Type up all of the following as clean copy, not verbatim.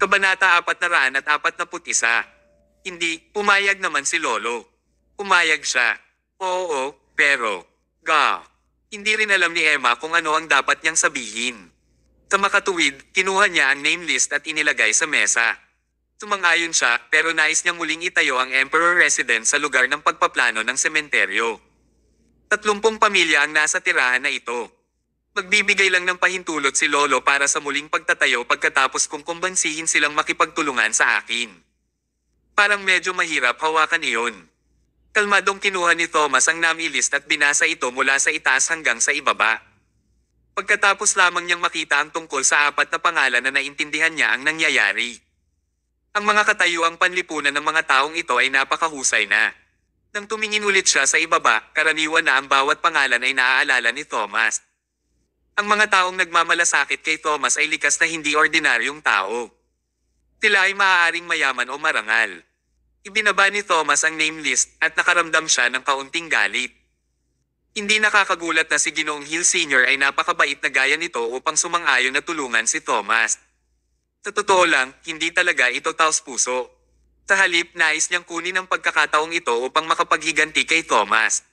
Kabanata 441. Hindi, pumayag naman si Lolo. Pumayag siya. Oo, pero, hindi rin alam ni Emma kung ano ang dapat niyang sabihin. Sa makatuwid, kinuha niya ang name list at inilagay sa mesa. Sumang-ayon siya pero nais niyang muling itayo ang Emperor Residence sa lugar ng pagpaplano ng sementeryo. 30 pamilya ang nasa tirahan na ito. Magbibigay lang ng pahintulot si Lolo para sa muling pagtatayo pagkatapos kong kumbansihin silang makipagtulungan sa akin. Parang medyo mahirap hawakan iyon. Kalmadong kinuha ni Thomas ang name list at binasa ito mula sa itaas hanggang sa ibaba. Pagkatapos lamang niyang makita ang tungkol sa 4 na pangalan na naintindihan niya ang nangyayari. Ang mga katayuang panlipunan ng mga taong ito ay napakahusay na. Nang tumingin ulit siya sa ibaba, karaniwan na ang bawat pangalan ay naaalala ni Thomas. Ang mga taong nagmamalasakit kay Thomas ay likas na hindi ordinaryong tao. Sila ay maaaring mayaman o marangal. Ibinaba ni Thomas ang name list at nakaramdam siya ng kaunting galit. Hindi nakakagulat na si Ginoong Hill Sr. ay napakabait na gaya nito upang sumang-ayon na tulungan si Thomas. Sa totoo lang, hindi talaga ito taos-puso. Sa halip, nais niyang kunin ang pagkakataong ito upang makapaghiganti kay Thomas.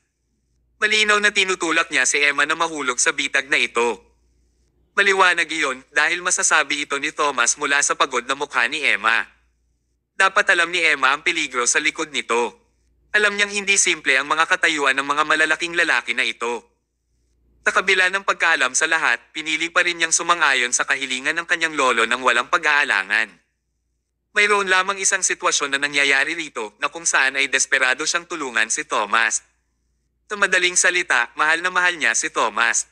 Malinaw na tinutulak niya si Emma na mahulog sa bitag na ito. Maliwanag iyon dahil masasabi ito ni Thomas mula sa pagod na mukha ni Emma. Dapat alam ni Emma ang peligro sa likod nito. Alam niyang hindi simple ang mga katayuan ng mga malalaking lalaki na ito. Sa kabila ng pagkaalam sa lahat, pinili pa rin niyang sumang-ayon sa kahilingan ng kanyang lolo ng walang pag-aalangan. Mayroon lamang isang sitwasyon na nangyayari rito na kung saan ay desperado siyang tulungan si Thomas. Sa madaling salita, mahal na mahal niya si Thomas.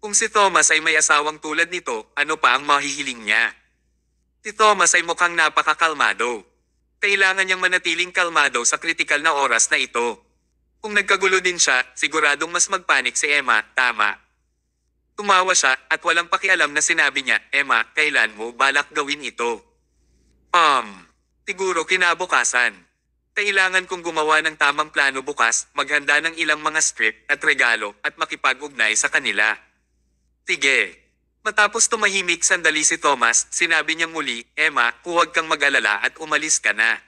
Kung si Thomas ay may asawang tulad nito, ano pa ang mahihiling niya? Si Thomas ay mukhang napakakalmado. Kailangan niyang manatiling kalmado sa kritikal na oras na ito. Kung nagkagulo din siya, siguradong mas magpanik si Emma, tama. Tumawa siya at walang pakialam na sinabi niya, Emma, kailan mo balak gawin ito? Siguro kinabukasan. Kailangan kong gumawa ng tamang plano bukas, maghanda ng ilang mga script at regalo at makipag-ugnay sa kanila. Sige. Matapos tumahimik sandali si Thomas, sinabi niyang muli, Emma, huwag kang mag-alala at umalis ka na.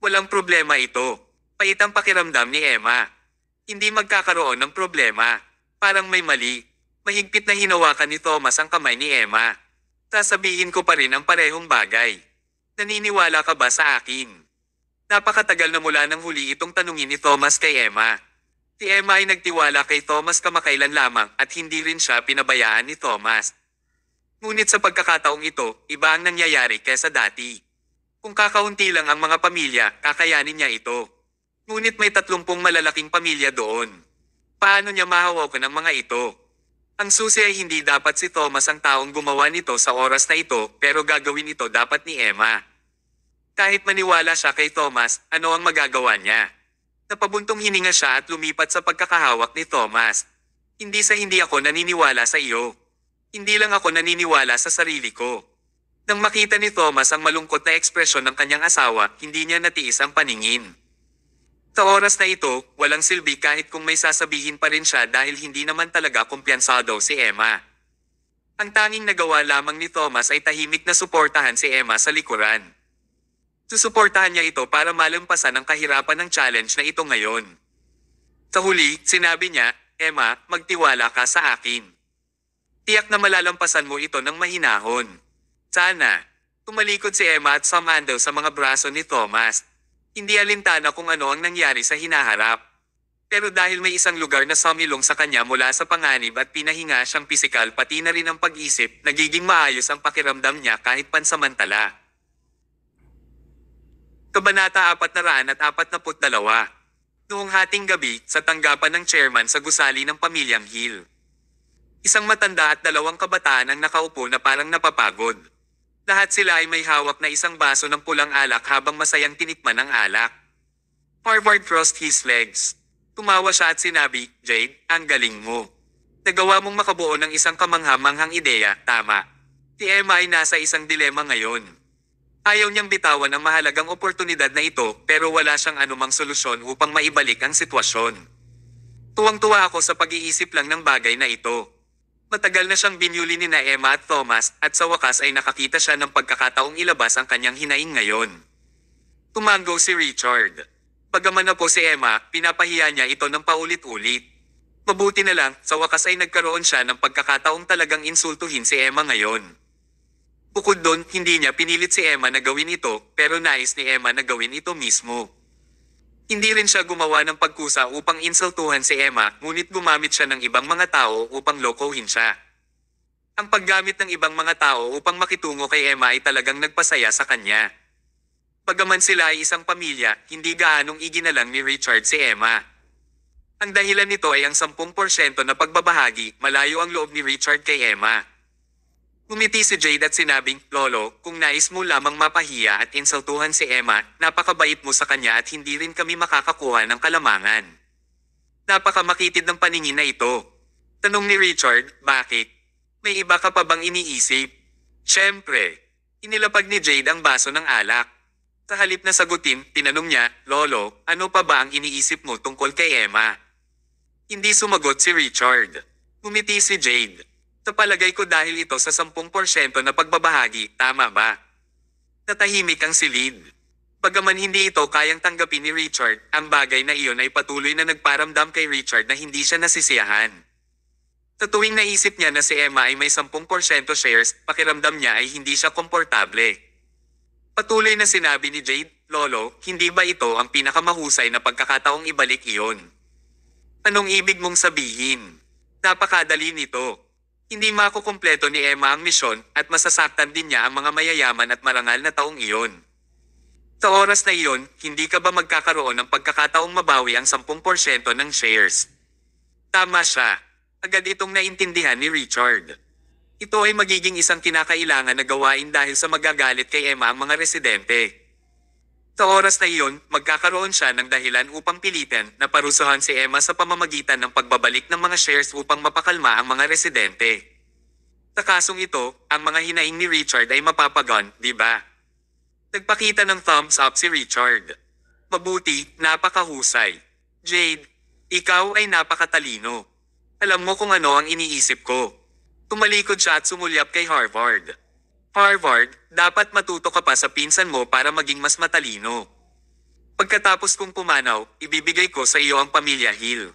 Walang problema ito. Paitang pakiramdam ni Emma. Hindi magkakaroon ng problema. Parang may mali. Mahigpit na hinawakan ni Thomas ang kamay ni Emma. Sasabihin ko pa rin ang parehong bagay. Naniniwala ka ba sa akin? Napakatagal na mula nang huli itong tanungin ni Thomas kay Emma. Si Emma ay nagtiwala kay Thomas kamakailan lamang at hindi rin siya pinabayaan ni Thomas. Ngunit sa pagkakataong ito, iba ang nangyayari kaysa dati. Kung kakaunti lang ang mga pamilya, kakayanin niya ito. Ngunit may 30 malalaking pamilya doon. Paano niya mahawakan ang mga ito? Ang susi ay hindi dapat si Thomas ang taong gumawa nito sa oras na ito pero gagawin ito dapat ni Emma. Kahit maniwala siya kay Thomas, ano ang magagawa niya? Napabuntong hininga siya at lumipat sa pagkakahawak ni Thomas. Hindi ako naniniwala sa iyo. Hindi lang ako naniniwala sa sarili ko. Nang makita ni Thomas ang malungkot na ekspresyon ng kanyang asawa, hindi niya natiis ang paningin. Sa oras na ito, walang silbi kahit kung may sasabihin pa rin siya dahil hindi naman talaga kumpiyansado si Emma. Ang tanging nagawa lamang ni Thomas ay tahimik na suportahan si Emma sa likuran. Susuportahan niya ito para malampasan ang kahirapan ng challenge na ito ngayon. Sa huli, sinabi niya, Emma, magtiwala ka sa akin. Tiyak na malalampasan mo ito ng mahinahon. Sana. Tumalikod si Emma at sumando sa mga braso ni Thomas. Hindi alintana kung ano ang nangyari sa hinaharap. Pero dahil may isang lugar na sumilong sa kanya mula sa panganib at pinahinga siyang pisikal pati na rin ang pag-isip, nagiging maayos ang pakiramdam niya kahit pansamantala. Kabanata 442. Noong hating gabi, sa tanggapan ng chairman sa gusali ng pamilyang Hill. Isang matanda at 2 kabataan ang nakaupo na parang napapagod. Lahat sila ay may hawak na isang baso ng pulang alak habang masayang tinikman ang alak. Harvard crossed his legs. Tumawa siya at sinabi, Jade, ang galing mo. Nagawa mong makabuo ng isang kamangha-manghang ideya, tama. Si Emma ay nasa isang dilema ngayon. Ayaw niyang bitawan ang mahalagang oportunidad na ito pero wala siyang anumang solusyon upang maibalik ang sitwasyon. Tuwang-tuwa ako sa pag-iisip lang ng bagay na ito. Matagal na siyang binyuli ni na Emma at Thomas at sa wakas ay nakakita siya ng pagkakataong ilabas ang kanyang hinaing ngayon. Tumango si Richard. Bagaman na po si Emma, pinapahiya niya ito ng paulit-ulit. Mabuti na lang, sa wakas ay nagkaroon siya ng pagkakataong talagang insultuhin si Emma ngayon. Bukod doon, hindi niya pinilit si Emma na gawin ito, pero nais ni Emma na gawin ito mismo. Hindi rin siya gumawa ng pagkusa upang insultuhan si Emma, ngunit gumamit siya ng ibang mga tao upang lokohin siya. Ang paggamit ng ibang mga tao upang makitungo kay Emma ay talagang nagpasaya sa kanya. Bagaman sila ay isang pamilya, hindi gaanong iginalang ni Richard si Emma. Ang dahilan nito ay ang 10% na pagbabahagi, malayo ang loob ni Richard kay Emma. Ngumiti si Jade at sinabing, "Lolo, kung nais mo lamang mapahiya at insultuhan si Emma, napakabait mo sa kanya at hindi rin kami makakakuha ng kalamangan." Napakamakitid ng paningin na ito. Tanong ni Richard, "Bakit? May iba ka pa bang iniisip?" Siyempre, inilapag ni Jade ang baso ng alak. Sa halip na sagutin, tinanong niya, "Lolo, ano pa ba ang iniisip mo tungkol kay Emma?" Hindi sumagot si Richard. Ngumiti si Jade. "Sa palagay ko dahil ito sa 10% na pagbabahagi, tama ba?" Natahimik ang silid. Bagaman hindi ito kayang tanggapin ni Richard, ang bagay na iyon ay patuloy na nagparamdam kay Richard na hindi siya nasisiyahan. Sa tuwing naisip niya na si Emma ay may 10% shares, pakiramdam niya ay hindi siya komportable. Patuloy na sinabi ni Jade, "Lolo, hindi ba ito ang pinakamahusay na pagkakataong ibalik iyon?" Anong ibig mong sabihin? Napakadali nito. Hindi makukumpleto ni Emma ang misyon at masasaktan din niya ang mga mayayaman at marangal na taong iyon. Sa oras na iyon, hindi ka ba magkakaroon ng pagkakataong mabawi ang 10% ng shares? Tama siya. Agad itong naintindihan ni Richard. Ito ay magiging isang kinakailangan na gawain dahil sa magagalit kay Emma ang mga residente. Sa oras na iyon, magkakaroon siya ng dahilan upang pilitin na parusahan si Emma sa pamamagitan ng pagbabalik ng mga shares upang mapakalma ang mga residente. Sa kasong ito, ang mga hinaing ni Richard ay mapapagon, di ba? Nagpakita ng thumbs up si Richard. Mabuti, napakahusay. Jade, ikaw ay napakatalino. Alam mo kung ano ang iniisip ko. Tumalikod siya at sumulyap kay Harvard. "Harvard, dapat matuto ka pa sa pinsan mo para maging mas matalino. Pagkatapos kong pumanaw, ibibigay ko sa iyo ang pamilya Hill.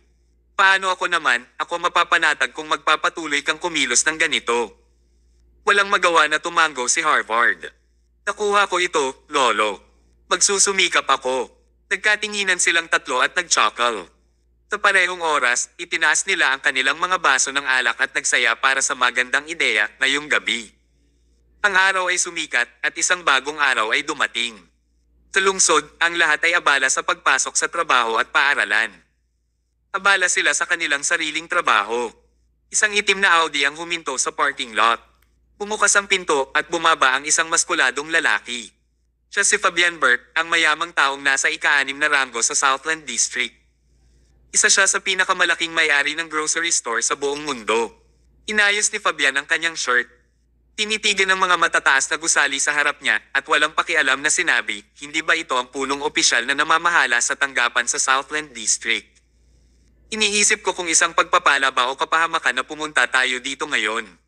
Paano ako naman, ako mapapanatag kung magpapatuloy kang kumilos ng ganito?" Walang magawa na tumango si Harvard. "Nakuha ko ito, Lolo. Magsusumikap ako." Nagkatinginan silang tatlo at nag-chuckle. Sa parehong oras, itinaas nila ang kanilang mga baso ng alak at nagsaya para sa magandang ideya ngayong gabi. Ang araw ay sumikat at isang bagong araw ay dumating. Sa lungsod, ang lahat ay abala sa pagpasok sa trabaho at paaralan. Abala sila sa kanilang sariling trabaho. Isang itim na Audi ang huminto sa parking lot. Bumukas ang pinto at bumaba ang isang maskuladong lalaki. Siya si Fabian Burt, ang mayamang taong nasa ika-6 na ranggo sa Southland District. Isa siya sa pinakamalaking may-ari ng grocery store sa buong mundo. Inayos ni Fabian ang kanyang shirt. Tinitigan ng mga matataas na gusali sa harap niya at walang pakialam na sinabi, "Hindi ba ito ang punong opisyal na namamahala sa tanggapan sa Southland District?" Iniisip ko kung isang pagpapala ba o kapahamakan na pumunta tayo dito ngayon.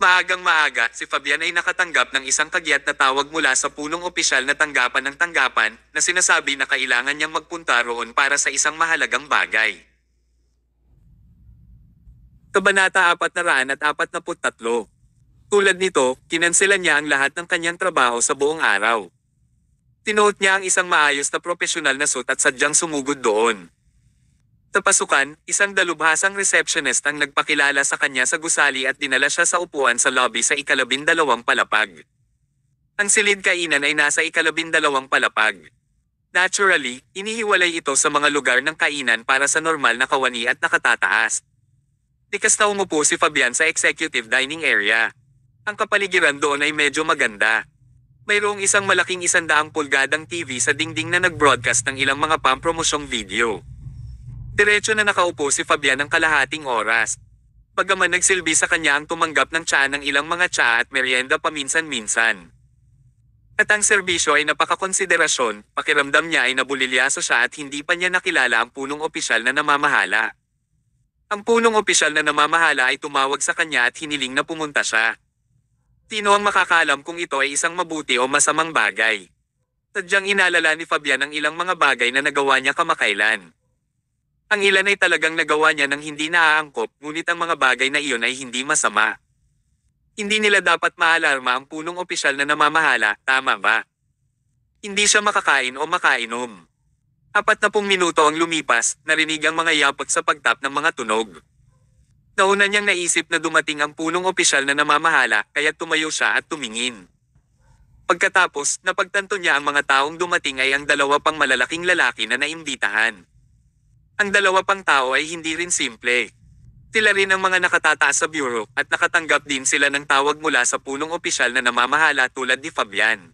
Maagang maaga, si Fabian ay nakatanggap ng isang kagyat na tawag mula sa punong opisyal na tanggapan ng tanggapan na sinasabi na kailangan niyang magpunta roon para sa isang mahalagang bagay. Kabanata 443. Tulad nito, kinanselan niya ang lahat ng kanyang trabaho sa buong araw. Tinuot niya ang isang maayos na profesional na suit at sadyang sumugod doon. Sa pasukan, isang dalubhasang receptionist ang nagpakilala sa kanya sa gusali at dinala siya sa upuan sa lobby sa 12 palapag. Ang silid kainan ay nasa 12 palapag. Naturally, inihiwalay ito sa mga lugar ng kainan para sa normal na kawani at nakatataas. Likas na umupo si Fabian sa executive dining area. Ang kapaligiran doon ay medyo maganda. Mayroong isang malaking 100 pulgadang TV sa dingding na nag-broadcast ng ilang mga pampromosyong video. Diretso na nakaupo si Fabian ng kalahating oras. Bagaman nagsilbi sa kanya ang tumanggap ng tsaa ng ilang mga tsaa at merienda paminsan-minsan. At ang serbisyo ay napakakonsiderasyon, pakiramdam niya ay nabulilyaso siya at hindi pa niya nakilala ang punong opisyal na namamahala. Ang punong opisyal na namamahala ay tumawag sa kanya at hiniling na pumunta siya. Sino ang makakaalam kung ito ay isang mabuti o masamang bagay? Sadyang inalala ni Fabian ang ilang mga bagay na nagawa niya kamakailan. Ang ilan ay talagang nagawa niya nang hindi naaangkop, ngunit ang mga bagay na iyon ay hindi masama. Hindi nila dapat maalarma ang punong opisyal na namamahala, tama ba? Hindi siya makakain o makainom. 40 minuto ang lumipas, narinig ang mga yapot sa pagtap ng mga tunog. Nauna niyang naisip na dumating ang punong opisyal na namamahala, kaya tumayo siya at tumingin. Pagkatapos, napagtanto niya ang mga taong dumating ay ang dalawa pang malalaking lalaki na naimbitahan. Ang dalawa pang tao ay hindi rin simple. Sila rin ang mga nakatataas sa bureau at nakatanggap din sila ng tawag mula sa punong opisyal na namamahala tulad ni Fabian.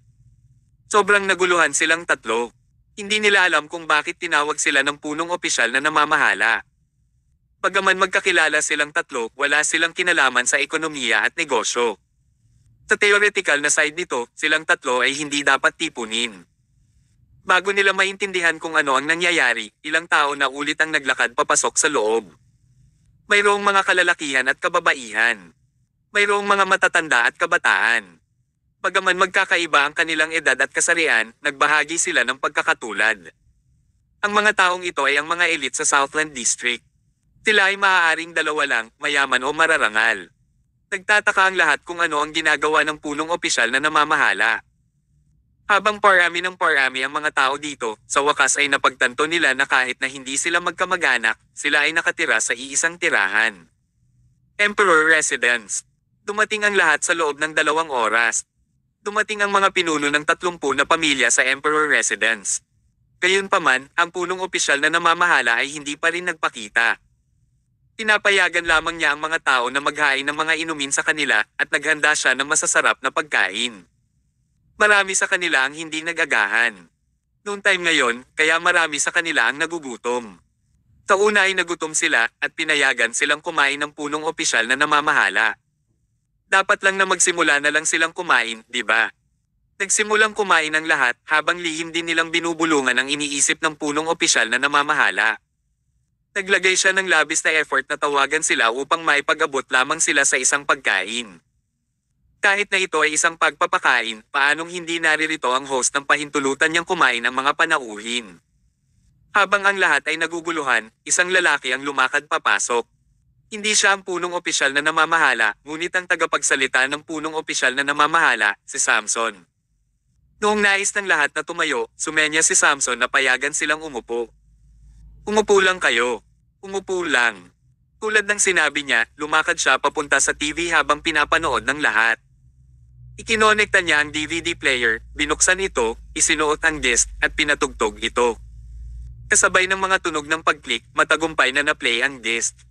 Sobrang naguluhan silang tatlo. Hindi nila alam kung bakit tinawag sila ng punong opisyal na namamahala. Bagaman magkakilala silang tatlo, wala silang kinalaman sa ekonomiya at negosyo. Sa theoretical na side nito, silang tatlo ay hindi dapat tipunin. Bago nila maintindihan kung ano ang nangyayari, ilang tao na ulit ang naglakad papasok sa loob. Mayroong mga kalalakihan at kababaihan. Mayroong mga matatanda at kabataan. Bagaman magkakaiba ang kanilang edad at kasarian, nagbahagi sila ng pagkakatulad. Ang mga taong ito ay ang mga elite sa Southland District. Sila ay maaaring dalawa lang, mayaman o mararangal. Nagtataka ang lahat kung ano ang ginagawa ng punong opisyal na namamahala. Habang parami ng parami ang mga tao dito, sa wakas ay napagtanto nila na kahit na hindi sila magkamag-anak, sila ay nakatira sa iisang tirahan. Emperor Residence. Dumating ang lahat sa loob ng 2 oras. Dumating ang mga pinuno ng 30 na pamilya sa Emperor Residence. Gayunpaman, ang punong opisyal na namamahala ay hindi pa rin nagpakita. Pinapayagan lamang niya ang mga tao na maghain ng mga inumin sa kanila at naghanda siya ng masasarap na pagkain. Marami sa kanila ang hindi nagagahan. Noong time ngayon, kaya marami sa kanila ang nagugutom. Sa una ay nagutom sila at pinayagan silang kumain ng punong opisyal na namamahala. Dapat lang na magsimula na lang silang kumain, di ba? Nagsimulang kumain ang lahat habang lihim din nilang binubulungan ang iniisip ng punong opisyal na namamahala. Naglagay siya ng labis na effort na tawagan sila upang maipag-abot lamang sila sa isang pagkain. Kahit na ito ay isang pagpapakain, paanong hindi naririto ang host ng pahintulutan niyang kumain ang mga panauhin. Habang ang lahat ay naguguluhan, isang lalaki ang lumakad papasok. Hindi siya ang punong opisyal na namamahala, ngunit ang tagapagsalita ng punong opisyal na namamahala, si Samson. Noong nais ng lahat na tumayo, sumenya si Samson na payagan silang umupo. Umupo lang kayo. Umupo lang. Tulad ng sinabi niya, lumakad siya papunta sa TV habang pinapanood ng lahat. Ikinonekta niya ang DVD player, binuksan ito, isinuot ang disc, at pinatugtog ito. Kasabay ng mga tunog ng pag-click, matagumpay na na-play ang disc.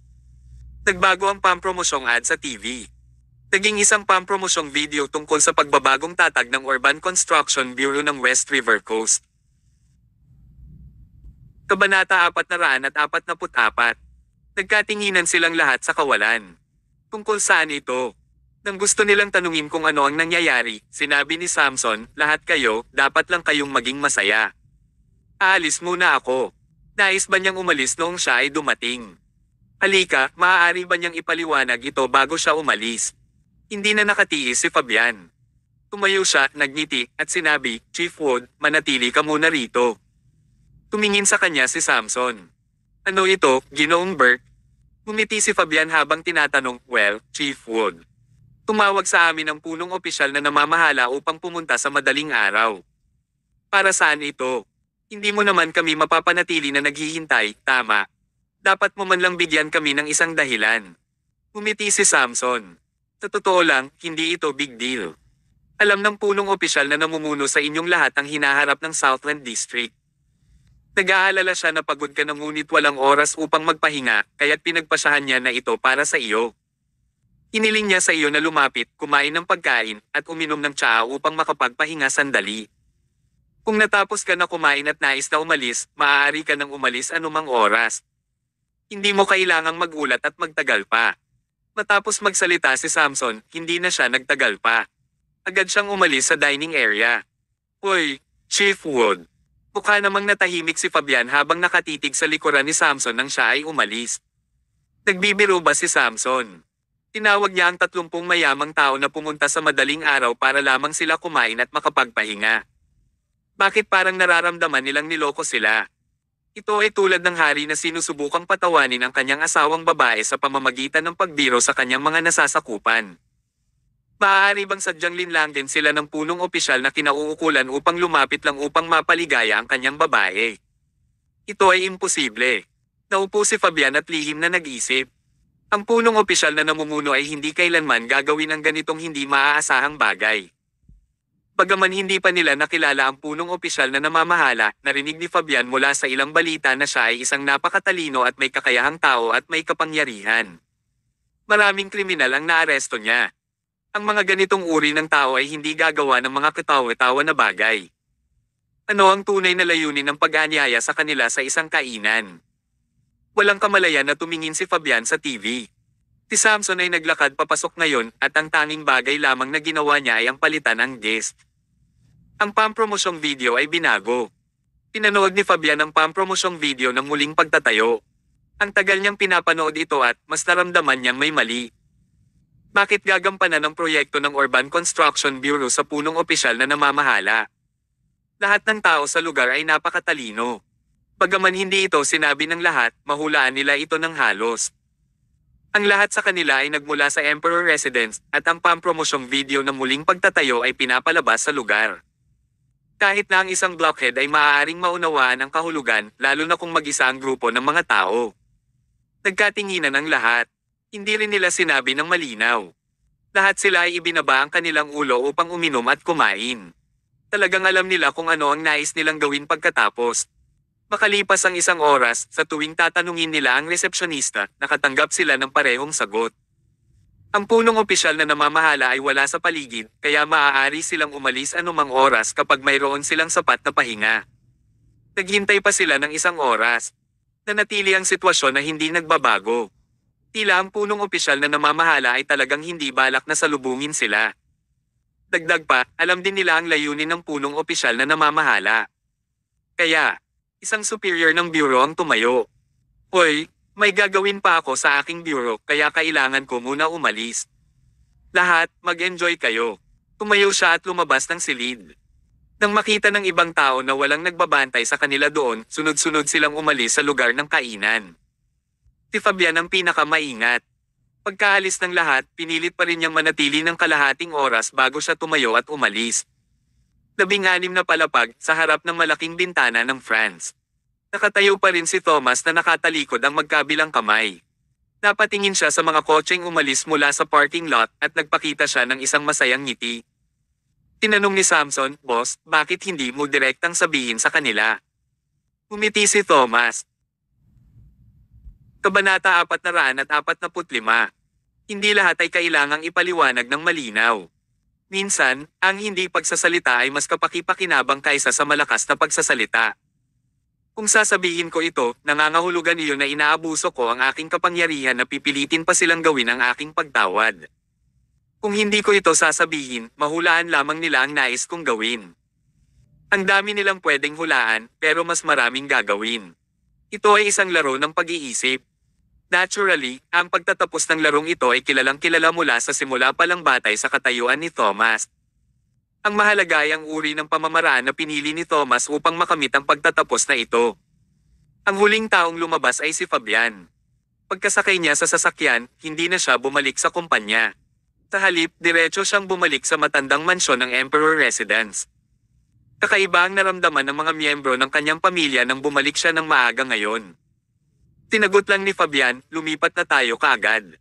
Nagbago ang pampromosyong ad sa TV. Naging isang pampromosyong video tungkol sa pagbabagong tatag ng Urban Construction Bureau ng West River Coast. Kabanata 444. Nagkatinginan silang lahat sa kawalan. Tungkol saan ito? Nang gusto nilang tanungin kung ano ang nangyayari, sinabi ni Samson, lahat kayo, dapat lang kayong maging masaya. Aalis muna ako. Nais ba niyang umalis noong siya ay dumating? Halika, maaari ba niyang ipaliwanag ito bago siya umalis? Hindi na nakatiis si Fabian. Tumayo siya, nagngiti, at sinabi, Chief Wood, manatili ka muna rito. Tumingin sa kanya si Samson. Ano ito, Ginoong Burke? Ngumiti si Fabian habang tinatanong, well, Chief Wood. Tumawag sa amin ang punong opisyal na namamahala upang pumunta sa madaling araw. Para saan ito? Hindi mo naman kami mapapanatili na naghihintay, tama? Dapat mo man lang bigyan kami ng isang dahilan. Ngumiti si Samson. Sa totoo lang, hindi ito big deal. Alam ng punong opisyal na namumuno sa inyong lahat ang hinaharap ng Southland District. Nag-aalala siya na pagod ka na ngunit walang oras upang magpahinga, kaya't pinagpasyahan niya na ito para sa iyo. Hiniling niya sa iyo na lumapit, kumain ng pagkain, at uminom ng tsaa upang makapagpahinga sandali. Kung natapos ka na kumain at nais na umalis, maaari ka nang umalis anumang oras. Hindi mo kailangang magulat at magtagal pa. Matapos magsalita si Samson, hindi na siya nagtagal pa. Agad siyang umalis sa dining area. Hoy, Chief Wood. Mukha namang natahimik si Fabian habang nakatitig sa likuran ni Samson nang siya ay umalis. Nagbibiro ba si Samson? Tinawag niya ang 30 mayamang tao na pumunta sa madaling araw para lamang sila kumain at makapagpahinga. Bakit parang nararamdaman nilang niloko sila? Ito ay tulad ng hari na sinusubukang patawanin ang kanyang asawang babae sa pamamagitan ng pagbiro sa kanyang mga nasasakupan. Maaari bang sadyang linlangin sila ng punong opisyal na kinauukulan upang lumapit lang upang mapaligaya ang kanyang babae? Ito ay imposible. Naupo si Fabian at lihim na nag-isip. Ang punong opisyal na namumuno ay hindi kailanman gagawin ang ganitong hindi maaasahang bagay. Bagaman hindi pa nila nakilala ang punong opisyal na namamahala, narinig ni Fabian mula sa ilang balita na siya ay isang napakatalino at may kakayahang tao at may kapangyarihan. Maraming kriminal ang naaresto niya. Ang mga ganitong uri ng tao ay hindi gagawa ng mga katawa-tawa na bagay. Ano ang tunay na layunin ng pag-anyaya sa kanila sa isang kainan? Walang kamalayan na tumingin si Fabian sa TV. Si Samson ay naglakad papasok ngayon at ang tanging bagay lamang na ginawa niya ay ang palitan ang guest. Ang pampromosyong video ay binago. Pinanood ni Fabian ang pampromosyong video ng muling pagtatayo. Ang tagal niyang pinapanood ito at mas naramdaman niyang may mali. Bakit gagampanan ng proyekto ng Urban Construction Bureau sa punong opisyal na namamahala? Lahat ng tao sa lugar ay napakatalino. Bagaman hindi ito sinabi ng lahat, mahulaan nila ito ng halos. Ang lahat sa kanila ay nagmula sa Emperor Residence at ang pampromosyong video ng muling pagtatayo ay pinapalabas sa lugar. Kahit na ang isang blockhead ay maaaring maunawaan ang kahulugan, lalo na kung mag-isa ang grupo ng mga tao. Nagkatinginan ang lahat. Hindi rin nila sinabi ng malinaw. Lahat sila ay ibinaba ang kanilang ulo upang uminom at kumain. Talagang alam nila kung ano ang nais nilang gawin pagkatapos. Makalipas ang 1 oras, sa tuwing tatanungin nila ang resepsyonista, nakatanggap sila ng parehong sagot. Ang punong opisyal na namamahala ay wala sa paligid, kaya maaari silang umalis anumang oras kapag mayroon silang sapat na pahinga. Naghintay pa sila ng 1 oras. Nanatili ang sitwasyon na hindi nagbabago. Tila ang punong opisyal na namamahala ay talagang hindi balak na salubungin sila. Dagdag pa, alam din nila ang layunin ng punong opisyal na namamahala. Kaya, isang superior ng bureau ang tumayo. Hoy, may gagawin pa ako sa aking bureau kaya kailangan ko muna umalis. Lahat, mag-enjoy kayo. Tumayo siya at lumabas ng silid. Nang makita ng ibang tao na walang nagbabantay sa kanila doon, sunod-sunod silang umalis sa lugar ng kainan. Si Fabian ang pinakamaingat. Pagkaalis ng lahat, pinilit pa rin niyang manatili ng kalahating oras bago siya tumayo at umalis. 16 na palapag sa harap ng malaking bintana ng France. Nakatayo pa rin si Thomas na nakatalikod ang magkabilang kamay. Napatingin siya sa mga kotseng umalis mula sa parking lot at nagpakita siya ng isang masayang ngiti. Tinanong ni Samson, "Boss, bakit hindi mo direktang sabihin sa kanila?" Umiti si Thomas. Kabanata 445. Hindi lahat ay kailangang ipaliwanag ng malinaw. Minsan, ang hindi pagsasalita ay mas kapaki-pakinabang kaysa sa malakas na pagsasalita. Kung sasabihin ko ito, nangangahulugan iyon na inaabuso ko ang aking kapangyarihan na pipilitin pa silang gawin ang aking pagtawad. Kung hindi ko ito sasabihin, mahulaan lamang nila ang nais kong gawin. Ang dami nilang pwedeng hulaan, pero mas maraming gagawin. Ito ay isang laro ng pag-iisip. Naturally, ang pagtatapos ng larong ito ay kilalang-kilala mula sa simula pa lang batay sa katayuan ni Thomas. Ang mahalaga ay ang uri ng pamamaraan na pinili ni Thomas upang makamit ang pagtatapos na ito. Ang huling taong lumabas ay si Fabian. Pagkasakay niya sa sasakyan, hindi na siya bumalik sa kumpanya. Sa halip, diretso siyang bumalik sa matandang mansyon ng Emperor Residence. Kakaiba ang naramdaman ng mga miyembro ng kanyang pamilya nang bumalik siya ng maaga ngayon. Tinagot lang ni Fabian, "Lumipat na tayo kaagad."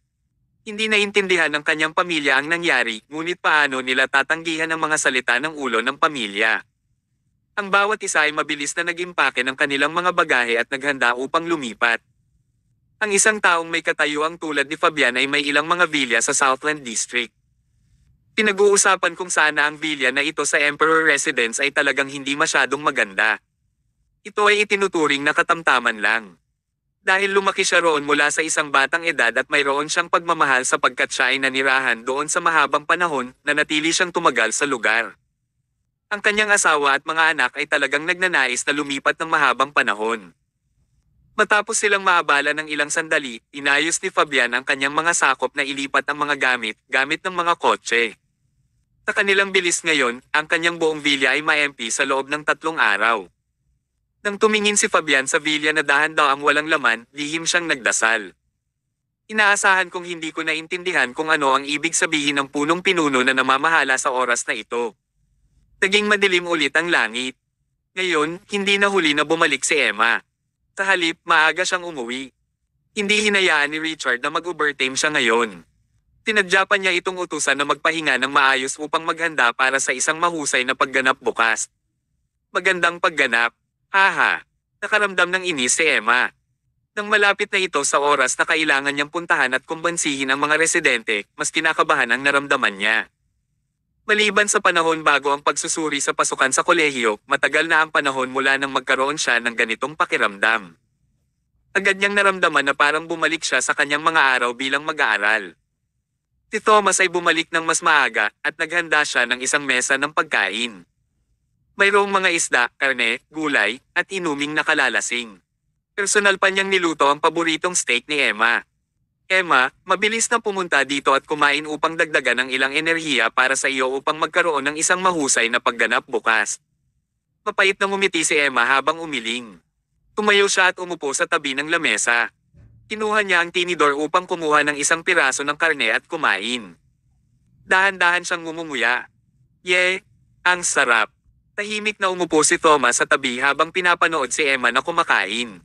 Hindi naintindihan ng kanyang pamilya ang nangyari, ngunit paano nila tatanggihan ang mga salita ng ulo ng pamilya. Ang bawat isa ay mabilis na nag-impake ng kanilang mga bagahe at naghanda upang lumipat. Ang isang taong may katayuang tulad ni Fabian ay may ilang mga villa sa Southland District. Pinag-uusapan kung saan na ang villa na ito sa Emperor Residence ay talagang hindi masyadong maganda. Ito ay itinuturing na katamtaman lang. Dahil lumaki siya roon mula sa isang batang edad at mayroon siyang pagmamahal sapagkat siya ay nanirahan doon sa mahabang panahon, nanatili siyang tumagal sa lugar. Ang kanyang asawa at mga anak ay talagang nagnanais na lumipat ng mahabang panahon. Matapos silang maabala ng ilang sandali, inayos ni Fabian ang kanyang mga sakop na ilipat ang mga gamit ng mga kotse. Sa kanilang bilis ngayon, ang kanyang buong vilya ay maempi sa loob ng 3 araw. Nang tumingin si Fabian sa vilya na dahan-daang walang laman, lihim siyang nagdasal. Inaasahan kong hindi ko naintindihan kung ano ang ibig sabihin ng punong pinuno na namamahala sa oras na ito. Naging madilim ulit ang langit. Ngayon, hindi na huli na bumalik si Emma. Sa halip, maaga siyang umuwi. Hindi hinayaan ni Richard na mag-overtime siya ngayon. Tinadya pa niya itong utusan na magpahinga ng maayos upang maghanda para sa isang mahusay na pagganap bukas. Magandang pagganap. Haha. Nakaramdam ng inis si Emma. Nang malapit na ito sa oras na kailangan niyang puntahan at kumbansihin ang mga residente, mas kinakabahan ang naramdaman niya. Maliban sa panahon bago ang pagsusuri sa pasukan sa kolehiyo, matagal na ang panahon mula nang magkaroon siya ng ganitong pakiramdam. Agad niyang naramdaman na parang bumalik siya sa kanyang mga araw bilang mag-aaral. Si Thomas ay bumalik ng mas maaga at naghanda siya ng isang mesa ng pagkain. Mayroong mga isda, karne, gulay, at inuming nakalalasing. Personal pa niyang niluto ang paboritong steak ni Emma. Emma, mabilis na pumunta dito at kumain upang dagdagan ng ilang enerhiya para sa iyo upang magkaroon ng isang mahusay na pagganap bukas. Mapait na ngumiti si Emma habang umiling. Tumayo siya at umupo sa tabi ng lamesa. Kinuha niya ang tinidor upang kumuha ng isang piraso ng karne at kumain. Dahan-dahan siyang ngumumuya. Ang sarap. Tahimik na umupo si Thomas sa tabi habang pinapanood si Emma na kumakain.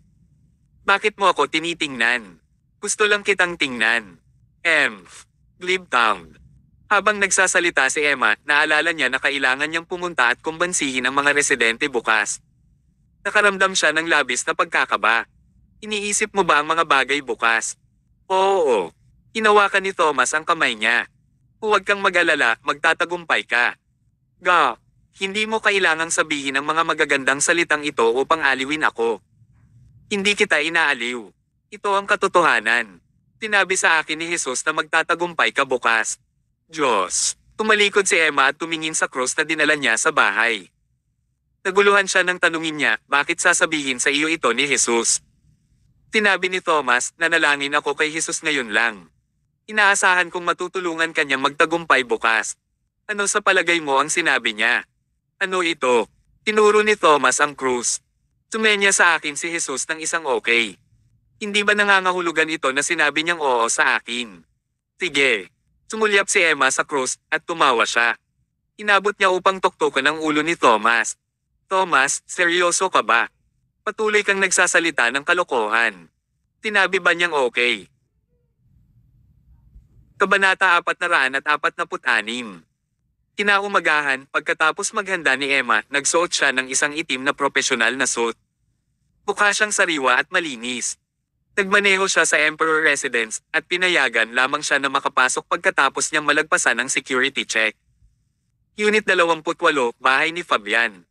Bakit mo ako tinitingnan? Gusto lang kitang tingnan. Glib tongue. Habang nagsasalita si Emma, naalala niya na kailangan niyang pumunta at kumbansihin ang mga residente bukas. Nakaramdam siya ng labis na pagkakaba. Iniisip mo ba ang mga bagay bukas? Oo. Hinawakan ni Thomas ang kamay niya. Huwag kang mag-alala, magtatagumpay ka. Hindi mo kailangang sabihin ang mga magagandang salitang ito upang aliwin ako. Hindi kita inaaliw. Ito ang katotohanan. Sinabi sa akin ni Jesus na magtatagumpay ka bukas. Diyos. Tumalikod si Emma at tumingin sa cross na dinala niya sa bahay. Naguluhan siya nang tanungin niya, bakit sasabihin sa iyo ito ni Jesus? Sinabi ni Thomas, nanalangin ako kay Jesus ngayon lang. Inaasahan kong matutulungan kanyang magtagumpay bukas. Ano sa palagay mo ang sinabi niya? Ano ito? Tinuro ni Thomas ang krus. Tumenya sa akin si Jesus ng isang okay. Hindi ba nangangahulugan ito na sinabi niyang oo sa akin? Sige. Sumulyap si Emma sa krus at tumawa siya. Inabot niya upang tuktukan ang ulo ni Thomas. Thomas, seryoso ka ba? Patuloy kang nagsasalita ng kalokohan. Sinabi ba niyang okay? Kabanata 446. Kinaumagahan, pagkatapos maghanda ni Emma, nagsuot siya ng isang itim na profesional na suit. Mukha siyang sariwa at malinis. Nagmaneho siya sa Emperor Residence at pinayagan lamang siya na makapasok pagkatapos niyang malagpasan ng security check. Unit 28, bahay ni Fabian.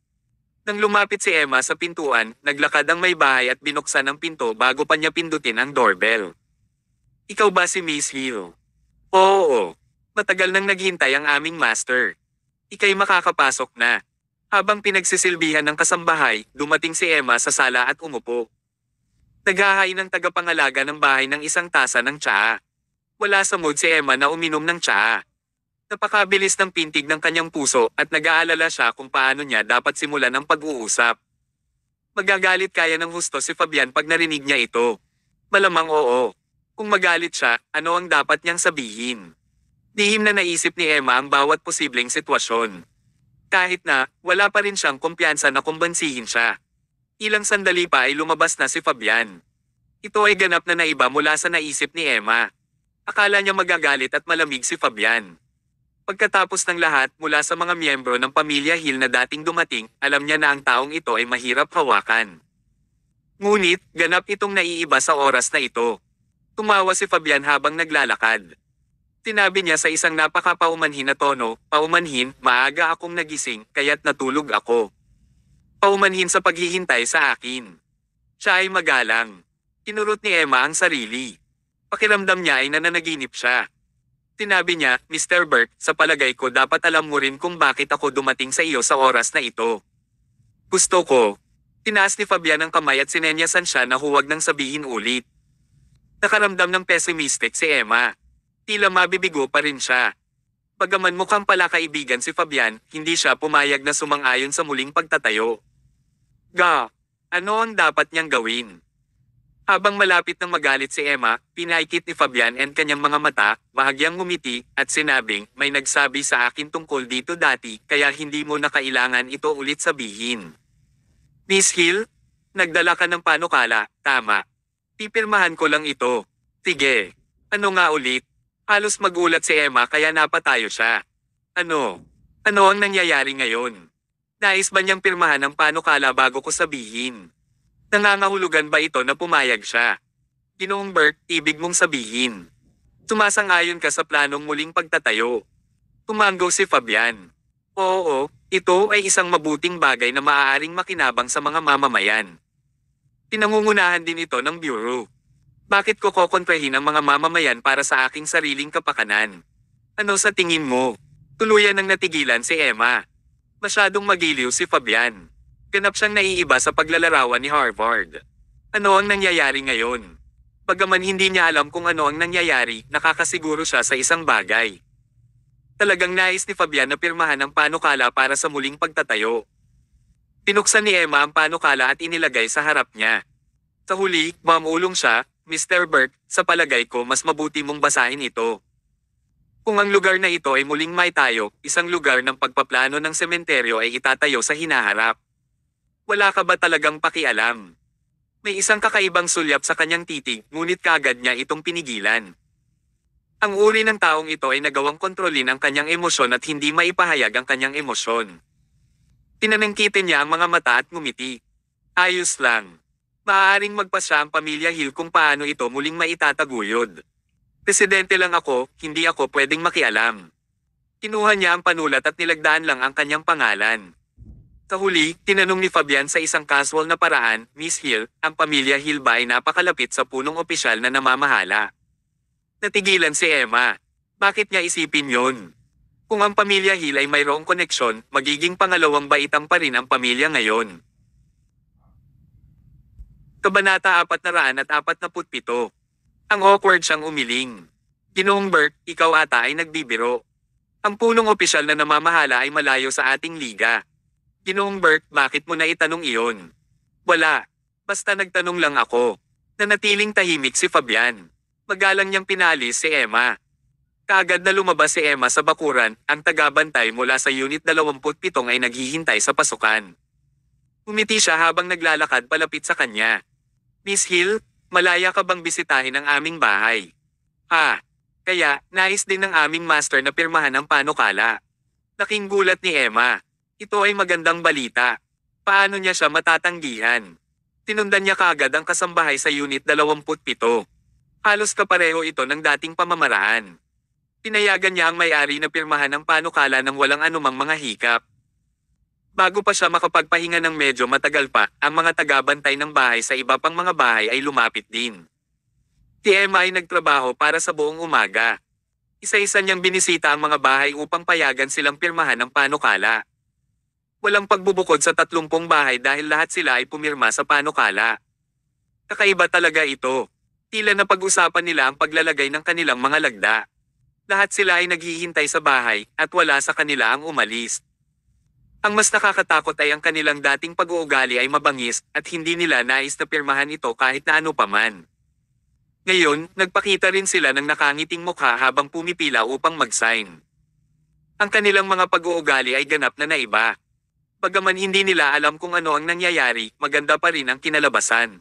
Nang lumapit si Emma sa pintuan, naglakad ang may bahay at binuksan ang pinto bago pa niya pindutin ang doorbell. Ikaw ba si Miss Hill? Oo. Matagal nang naghintay ang aming master. Ika'y makakapasok na. Habang pinagsisilbihan ng kasambahay, dumating si Emma sa sala at umupo. Naghahain ng tagapangalaga ng bahay ng isang tasa ng tsaa. Wala sa mood si Emma na uminom ng tsaa. Napakabilis ng pintig ng kanyang puso at nag-aalala siya kung paano niya dapat simulan ang pag-uusap. Magagalit kaya ng husto si Fabian pag narinig niya ito. Malamang oo. Kung magalit siya, ano ang dapat niyang sabihin? Lihim na naisip ni Emma ang bawat posibleng sitwasyon. Kahit na, wala pa rin siyang kumpiyansa na kumbansihin siya. Ilang sandali pa ay lumabas na si Fabian. Ito ay ganap na naiba mula sa naisip ni Emma. Akala niya magagalit at malamig si Fabian. Pagkatapos ng lahat mula sa mga miyembro ng pamilya Hill na dating dumating, alam niya na ang taong ito ay mahirap hawakan. Ngunit, ganap itong naiiba sa oras na ito. Tumawa si Fabian habang naglalakad. Sinabi niya sa isang napaka-paumanhin na tono, paumanhin, maaga akong nagising, kaya't natulog ako. Paumanhin sa paghihintay sa akin. Siya ay magalang. Kinurot ni Emma ang sarili. Pakiramdam niya ay nananaginip siya. Sinabi niya, Mr. Burke, sa palagay ko dapat alam mo rin kung bakit ako dumating sa iyo sa oras na ito. Gusto ko. Tinaas ni Fabian ang kamay at sinenyasan siya na huwag nang sabihin ulit. Nakaramdam ng pessimistic si Emma. Tila mabibigo pa rin siya. Bagaman mukhang pala kaibigan si Fabian, hindi siya pumayag na sumang-ayon sa muling pagtatayo. Ano ang dapat niyang gawin? Habang malapit nang magalit si Emma, pinaikit ni Fabian ang kanyang mga mata, bahagyang ngumiti, at sinabing, may nagsabi sa akin tungkol dito dati, kaya hindi mo na kailangan ito ulit sabihin. Miss Hill, nagdala ka ng panukala, tama. Pipirmahan ko lang ito. Sige. Ano nga ulit? Halos magulat si Emma kaya napatayo siya. Ano? Ano ang nangyayari ngayon? Nais ba niyang pirmahan ang panukala bago ko sabihin? Nangangahulugan ba ito na pumayag siya? Ginoong Bert, ibig mong sabihin. Sumasang-ayon ka sa planong muling pagtatayo. Tumango si Fabian. Oo, ito ay isang mabuting bagay na maaaring makinabang sa mga mamamayan. Pinangungunahan din ito ng Bureau. Bakit ko kokontrahin ang mga mamamayan para sa aking sariling kapakanan? Ano sa tingin mo? Tuluyan nang natigilan si Emma. Masyadong magiliw si Fabian. Ganap siyang naiiba sa paglalarawan ni Harvard. Ano ang nangyayari ngayon? Bagaman hindi niya alam kung ano ang nangyayari, nakakasiguro siya sa isang bagay. Talagang nais ni Fabian na pirmahan ang panukala para sa muling pagtatayo. Pinuksan ni Emma ang panukala at inilagay sa harap niya. Sa huli, mamulong siya, Mr. Bert, sa palagay ko mas mabuti mong basahin ito. Kung ang lugar na ito ay muling maitayo, isang lugar ng pagpaplano ng sementeryo ay itatayo sa hinaharap. Wala ka ba talagang pakialam? May isang kakaibang sulyap sa kanyang titig, ngunit kaagad niya itong pinigilan. Ang uri ng taong ito ay nagawang kontrolin ang kanyang emosyon at hindi maipahayag ang kanyang emosyon. Pinanangkitin niya ang mga mata at ngumiti. Ayos lang. Maaaring magpasya ang pamilya Hill kung paano ito muling maitataguyod. Presidente lang ako, hindi ako pwedeng makialam. Kinuha niya ang panulat at nilagdaan lang ang kanyang pangalan. Sa huli, tinanong ni Fabian sa isang casual na paraan, Miss Hill, ang pamilya Hill ba ay napakalapit sa punong opisyal na namamahala? Natigilan si Emma. Bakit niya isipin yon? Kung ang pamilya Hill ay mayroong koneksyon, magiging pangalawang baitang pa rin ang pamilya ngayon. Kabanata 447. Ang awkward siyang umiling. Ginoong Bert, ikaw ata ay nagbibiro. Ang punong opisyal na namamahala ay malayo sa ating liga. Ginoong Bert, bakit mo na itanong iyon? Wala. Basta nagtanong lang ako. Nanatiling tahimik si Fabian. Magalang niyang pinalis si Emma. Kaagad na lumabas si Emma sa bakuran, ang tagabantay mula sa Unit 27 ay naghihintay sa pasukan. Umiti siya habang naglalakad palapit sa kanya. Miss Hill, malaya ka bang bisitahin ang aming bahay? Kaya, nais din ng aming master na pirmahan ang panukala. Laking gulat ni Emma. Ito ay magandang balita. Paano niya siya matatanggihan? Tinundan niya kaagad ang kasambahay sa Unit 27. Halos kapareho ito ng dating pamamaraan. Pinayagan niya ang may-ari na pirmahan ang panukala ng walang anumang mga hikap. Bago pa siya makapagpahinga ng medyo matagal pa, ang mga tagabantay ng bahay sa iba pang mga bahay ay lumapit din. Si Emma ay nagtrabaho para sa buong umaga. Isa-isa niyang binisita ang mga bahay upang payagan silang pirmahan ang panukala. Walang pagbubukod sa 30 bahay dahil lahat sila ay pumirma sa panukala. Kakaiba talaga ito. Tila na pag-usapan nila ang paglalagay ng kanilang mga lagda. Lahat sila ay naghihintay sa bahay at wala sa kanila ang umalis. Ang mas nakakatakot ay ang kanilang dating pag-uugali ay mabangis at hindi nila nais na pirmahan ito kahit na ano paman. Ngayon, nagpakita rin sila ng nakangiting mukha habang pumipila upang mag-sign. Ang kanilang mga pag-uugali ay ganap na naiba. Bagaman hindi nila alam kung ano ang nangyayari, maganda pa rin ang kinalabasan.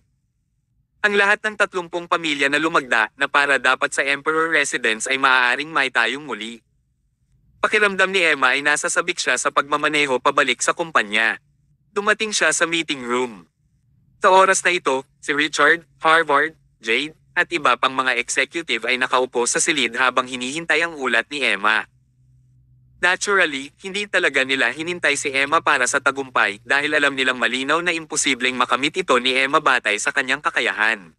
Ang lahat ng 30 pamilya na lumagda na para dapat sa Emperor Residence ay maaaring maitayong muli. Pakiramdam ni Emma ay nasa sabik siya sa pagmamaneho pabalik sa kumpanya. Dumating siya sa meeting room. Sa oras na ito, si Richard, Harvard, Jade, at iba pang mga executive ay nakaupo sa silid habang hinihintay ang ulat ni Emma. Naturally, hindi talaga nila hinintay si Emma para sa tagumpay dahil alam nilang malinaw na imposibleng makamit ito ni Emma batay sa kanyang kakayahan.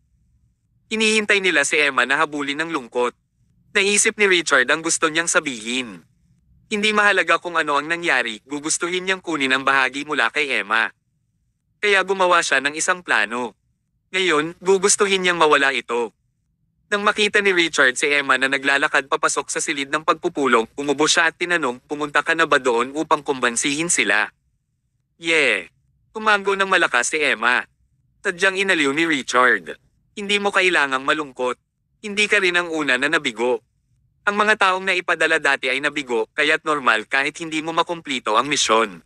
Hinihintay nila si Emma na habulin ng lungkot. Naisip ni Richard ang gusto niyang sabihin. Hindi mahalaga kung ano ang nangyari, gugustuhin niyang kunin ang bahagi mula kay Emma. Kaya gumawa siya ng isang plano. Ngayon, gugustuhin niyang mawala ito. Nang makita ni Richard si Emma na naglalakad papasok sa silid ng pagpupulong, umubo siya at tinanong, pumunta ka na ba doon upang kumbansihin sila? Yeah. Tumango ng malakas si Emma. Tadyang inaliw ni Richard. Hindi mo kailangang malungkot. Hindi ka rin ang una na nabigo. Ang mga taong naipadala dati ay nabigo, kaya't normal kahit hindi mo makumplito ang misyon.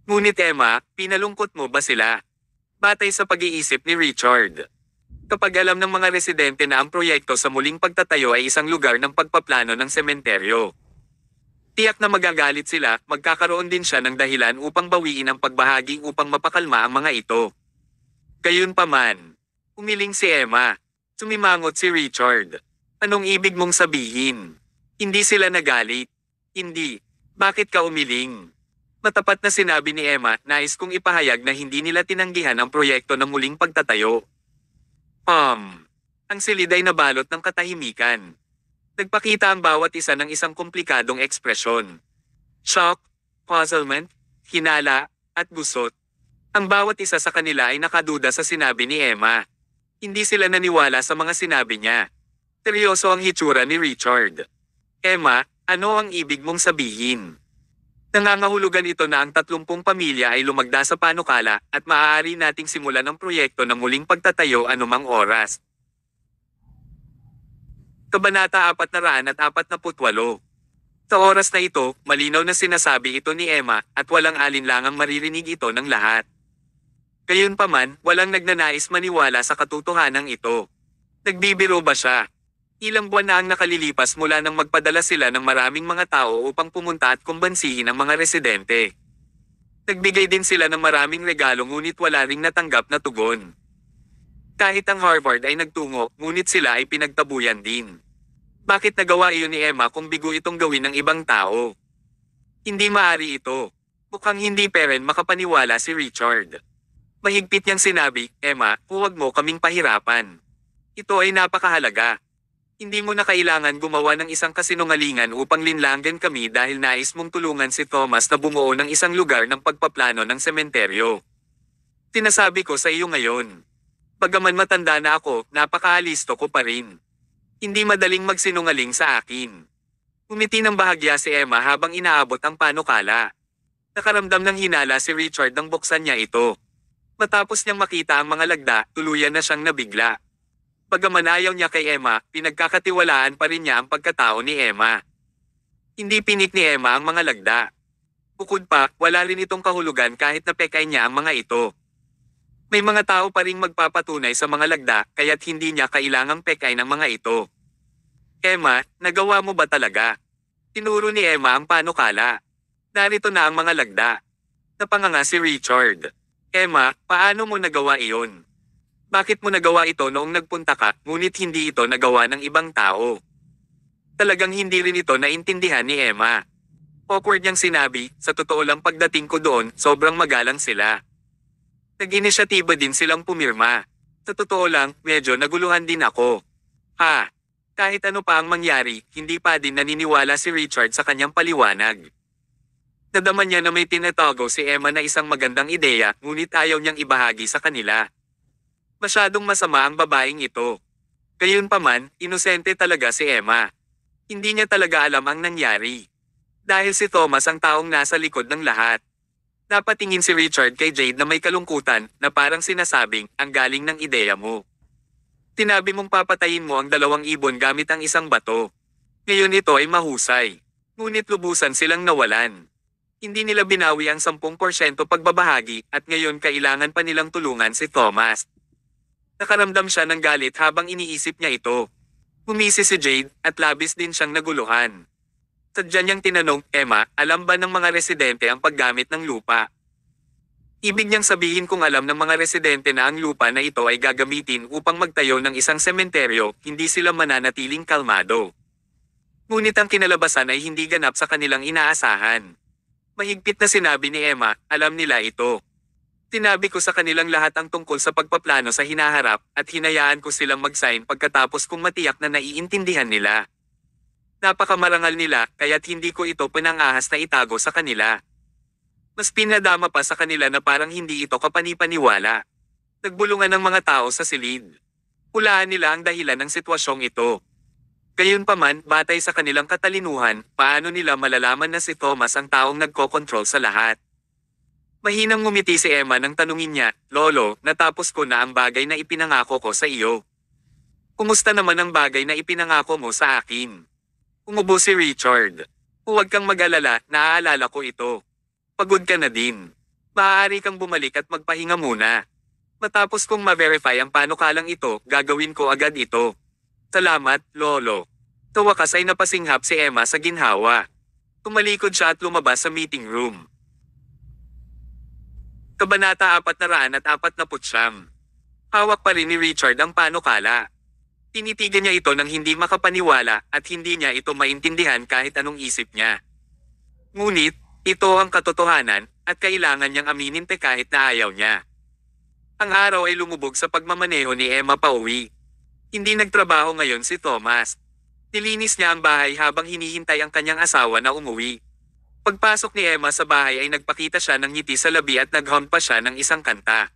Ngunit Emma, pinalungkot mo ba sila? Batay sa pag-iisip ni Richard. Kapag alam ng mga residente na ang proyekto sa muling pagtatayo ay isang lugar ng pagpaplano ng sementeryo, tiyak na magagalit sila, magkakaroon din siya ng dahilan upang bawiin ang pagbahagi upang mapakalma ang mga ito. Gayunpaman, umiling si Emma. Sumimangot si Richard. Anong ibig mong sabihin? Hindi sila nagalit. Hindi. Bakit ka umiling? Matapat na sinabi ni Emma, nais kong ipahayag na hindi nila tinanggihan ang proyekto ng muling pagtatayo. Ang silid ay nabalot ng katahimikan. Nagpakita ang bawat isa ng isang komplikadong ekspresyon. Shock, puzzlement, hinala, at gusot. Ang bawat isa sa kanila ay nakaduda sa sinabi ni Emma. Hindi sila naniwala sa mga sinabi niya. Seryoso ang hitsura ni Richard. Emma, ano ang ibig mong sabihin? Nangangahulugan ito na ang 30 pamilya ay lumagda sa panukala at maaari nating simulan ang proyekto ng muling pagtatayo anumang oras. Kabanata 448. Sa oras na ito, malinaw na sinasabi ito ni Emma at walang alinlangang maririnig ito ng lahat. Gayunpaman, walang nagnanais maniwala sa katotohanan ito. Nagbibiro ba siya? Ilang buwan na ang nakalilipas mula nang magpadala sila ng maraming mga tao upang pumunta at kumbansihin ang mga residente. Nagbigay din sila ng maraming regalo ngunit wala ring natanggap na tugon. Kahit ang Harvard ay nagtungo, ngunit sila ay pinagtabuyan din. Bakit nagawa iyon ni Emma kung bigo itong gawin ng ibang tao? Hindi maaari ito. Mukhang hindi pa rin makapaniwala si Richard. Mahigpit niyang sinabi, Emma, huwag mo kaming pahirapan. Ito ay napakahalaga. Hindi mo na kailangan gumawa ng isang kasinungalingan upang linlangan kami dahil nais mong tulungan si Thomas na bumuo ng isang lugar ng pagpaplano ng sementeryo. Sinasabi ko sa iyo ngayon. Bagaman matanda na ako, napakaalisto ko pa rin. Hindi madaling magsinungaling sa akin. Umiti ng bahagya si Emma habang inaabot ang panukala. Nakaramdam ng hinala si Richard nang buksan niya ito. Matapos niyang makita ang mga lagda, tuluyan na siyang nabigla. Bagaman ayaw niya kay Emma, pinagkakatiwalaan pa rin niya ang pagkatao ni Emma. Hindi pinik ni Emma ang mga lagda. Bukod pa, wala rin itong kahulugan kahit na pekay niya ang mga ito. May mga tao pa ring magpapatunay sa mga lagda, kaya't hindi niya kailangang pekay ng mga ito. Emma, nagawa mo ba talaga? Tinuro ni Emma ang panukala. Narito na ang mga lagda. Napanganga si Richard. Emma, paano mo nagawa iyon? Bakit mo nagawa ito noong nagpunta ka, ngunit hindi ito nagawa ng ibang tao? Talagang hindi rin ito naintindihan ni Emma. Awkward niyang sinabi, sa totoo lang pagdating ko doon, sobrang magalang sila. Nag-inisyatiba din silang pumirma. Sa totoo lang, medyo naguluhan din ako. Kahit ano pa ang mangyari, hindi pa din naniniwala si Richard sa kanyang paliwanag. Nadama niya na may tinatago si Emma na isang magandang ideya, ngunit ayaw niyang ibahagi sa kanila. Masyadong masama ang babaeng ito. Gayunpaman, inosente talaga si Emma. Hindi niya talaga alam ang nangyari. Dahil si Thomas ang taong nasa likod ng lahat. Napatingin si Richard kay Jade na may kalungkutan na parang sinasabing, ang galing ng ideya mo. Tinabi mong papatayin mo ang 2 ibon gamit ang isang bato. Ngayon ito ay mahusay. Ngunit lubusan silang nawalan. Hindi nila binawi ang 10% pagbabahagi at ngayon kailangan pa nilang tulungan si Thomas. Nakaramdam siya ng galit habang iniisip niya ito. Humisi si Jade at labis din siyang naguluhan. Sadya niyang tinanong, Emma, alam ba ng mga residente ang paggamit ng lupa? Ibig niyang sabihin kung alam ng mga residente na ang lupa na ito ay gagamitin upang magtayo ng isang sementeryo, hindi sila mananatiling kalmado. Ngunit ang kinalabasan ay hindi ganap sa kanilang inaasahan. Mahigpit na sinabi ni Emma, alam nila ito. Sinabi ko sa kanilang lahat ang tungkol sa pagpaplano sa hinaharap at hinayaan ko silang mag-sign pagkatapos kung matiyak na naiintindihan nila. Napakamarangal nila kaya't hindi ko ito pinangahas na itago sa kanila. Mas pinadama pa sa kanila na parang hindi ito kapani-paniwala. Nagbulungan ng mga tao sa silid. Hulaan nila ang dahilan ng sitwasyong ito. Gayunpaman, batay sa kanilang katalinuhan, paano nila malalaman na si Thomas ang taong nagkokontrol sa lahat? Mahinang ngumiti si Emma nang tanungin niya, "Lolo, natapos ko na ang bagay na ipinangako ko sa iyo. Kumusta naman ang bagay na ipinangako mo sa akin?" Umubo si Richard. "Huwag kang mag-alala, naaalala ko ito. Pagod ka na din. Maaari kang bumalik at magpahinga muna. Matapos kong ma-verify ang panukalang ito, gagawin ko agad ito." "Salamat, Lolo." Sa wakas ay napasinghap si Emma sa ginhawa. Tumalikod siya at lumabas sa meeting room. Kabanata 449. Hawak pa rin ni Richard ang panukala. Tinitigan niya ito nang hindi makapaniwala at hindi niya ito maintindihan kahit anong isip niya. Ngunit, ito ang katotohanan at kailangan niyang aminin kahit na ayaw niya. Ang araw ay lumubog sa pagmamaneho ni Emma pauwi. Hindi nagtrabaho ngayon si Thomas. Nilinis niya ang bahay habang hinihintay ang kanyang asawa na umuwi. Pagpasok ni Emma sa bahay ay nagpakita siya ng ngiti sa labi at nag-hum pa siya ng isang kanta.